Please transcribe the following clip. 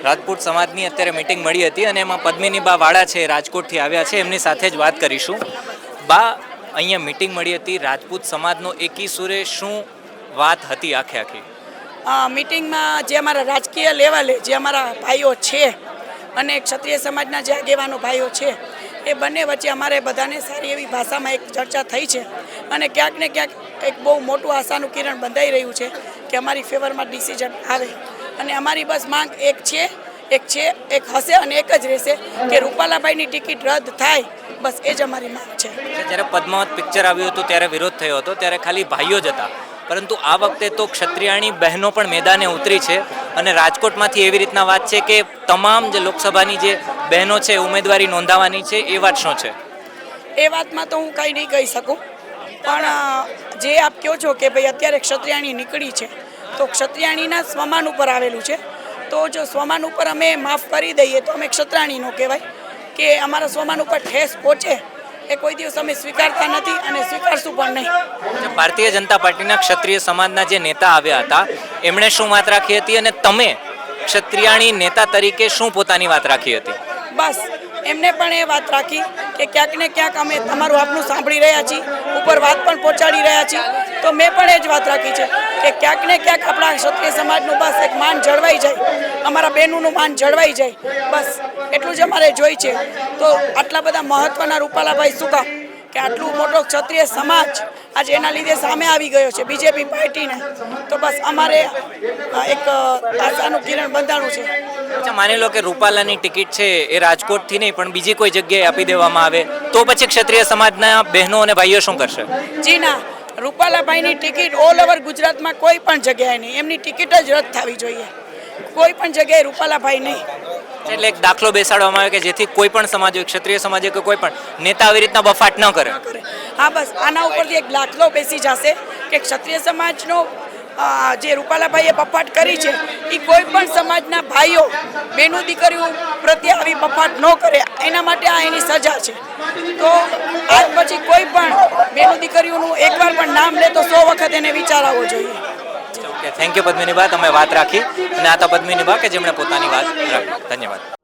રાજપૂત સમાજની અત્યારે મીટિંગ મળી હતી અને એમાં પદ્મિની બા વાળા છે, રાજકોટથી આવ્યા છે, એમની સાથે જ વાત કરીશું. બા, અહીંયા મીટિંગ મળી હતી, રાજપૂત સમાજનો એકી સુરે શું વાત હતી આખી? મીટિંગમાં જે અમારા રાજકીય લેવલે જે અમારા ભાઈઓ છે અને ક્ષત્રિય સમાજના જે આગેવાનો ભાઈઓ છે એ બંને વચ્ચે અમારે બધાને સારી એવી ભાષામાં એક ચર્ચા થઈ છે અને ક્યાંક ને ક્યાંક એક બહુ મોટું આશાનું કિરણ બંધાઈ રહ્યું છે કે અમારી ફેવરમાં ડિસિઝન આવે. અને અમારી બસ માંગ એક હશે અને એક જ રહેશે કે રૂપાલાભાઈની ટિકિટ રદ થાય, બસ એ જ અમારી માંગ છે. જ્યારે પદ્માવત પિક્ચર આવ્યું હતું ત્યારે વિરોધ થયો હતો, ત્યારે ખાલી ભાઈઓ જ હતા, પરંતુ આ વખતે તો ક્ષત્રિયાણી બહેનો પણ મેદાને ઉતરી છે અને રાજકોટમાંથી એવી રીતના વાત છે કે તમામ જે લોકસભાની જે બહેનો છે ઉમેદવારી નોંધાવવાની છે, એ વાત શું છે? એ વાતમાં તો હું કંઈ નહીં કહી શકું, પણ જે આપ કહો છો કે ભાઈ અત્યારે ક્ષત્રિયાણી નીકળી છે તો ક્ષત્રિયાણીના સ્વમાન ઉપર આવેલું છે. તો જો સ્વમાન ઉપર અમે માફ કરી દઈએ તો અમે ક્ષત્રાણી ન કહેવાય, કે અમારા સ્વમાન ઉપર ઠેસ પહોંચે એ કોઈ દિવસ અમે સ્વીકારતા નથી અને સ્વીકારશું પણ નહીં. ભારતીય જનતા પાર્ટીના ક્ષત્રિય સમાજના જે નેતા આવ્યા હતા એમણે શું વાત રાખી હતી અને તમે ક્ષત્રિયાણી નેતા તરીકે શું પોતાની વાત રાખી હતી? બસ એમને પણ એ વાત રાખી કે ક્યાંક ને ક્યાંક અમે તમારું આપનું સાંભળી રહ્યા છીએ, ઉપર વાત પણ પહોંચાડી રહ્યા છીએ. તો મેં પણ એ જ વાત રાખી છે કે ક્યાંક ને ક્યાંક આપણા ક્ષત્રિય સમાજનું બસ એક માન જળવાઈ જાય, અમારા બહેનોનું માન જળવાઈ જાય, બસ એટલું જ અમારે જોઈ છે. તો આટલા બધા મહત્ત્વના રૂપાલાભાઈ શું કામ કે આટલું મોટો ક્ષત્રિય સમાજ આજે એના લીધે સામે આવી ગયો છે બીજેપી પાર્ટીને, તો બસ અમારે એક આશાનું કિરણ બંધાણું છે. અચ્છા, માની લો કે રૂપાલાની ટિકિટ છે એ રાજકોટથી નહીં પણ બીજી કોઈ જગ્યાએ આપી દેવામાં આવે તો પછી ક્ષત્રિય સમાજના બહેનો અને ભાઈઓ શું કરશે? જી ના, રૂપાલાભાઈની ટિકિટ ઓલ ઓવર ગુજરાતમાં કોઈ પણ જગ્યાએ નહીં, એમની ટિકિટ જ રદ થવી જોઈએ, કોઈ પણ જગ્યાએ રૂપાલાભાઈ નહીં. એટલે એક દાખલો બેસાડવામાં આવે કે જેથી કોઈ પણ સમાજ હોય, ક્ષત્રિય સમાજ હોય કે કોઈ પણ નેતા આવી રીતના બફાટ ન કરે. હા, બસ આના ઉપરથી એક દાખલો બેસી જશે કે ક્ષત્રિય સમાજનો જે રૂપાલાભાઈએ બફાટ કરી છે એ કોઈ પણ સમાજના ભાઈઓ બહેનો દીકરીઓ પ્રત્યે આવી બફાટ ન કરે, એના માટે આ એની સજા છે. તો આજ પછી કોઈ પણ બહેનો દીકરીઓનું એકવાર પણ નામ લે તો 100 વખત એને વિચારવો જોઈએ. ઓકે, થેન્ક યુ પદ્મિની બા, તમે વાત રાખી અને આ તો પદ્મિની બા કે જેમણે પોતાની વાત રાખી. ધન્યવાદ.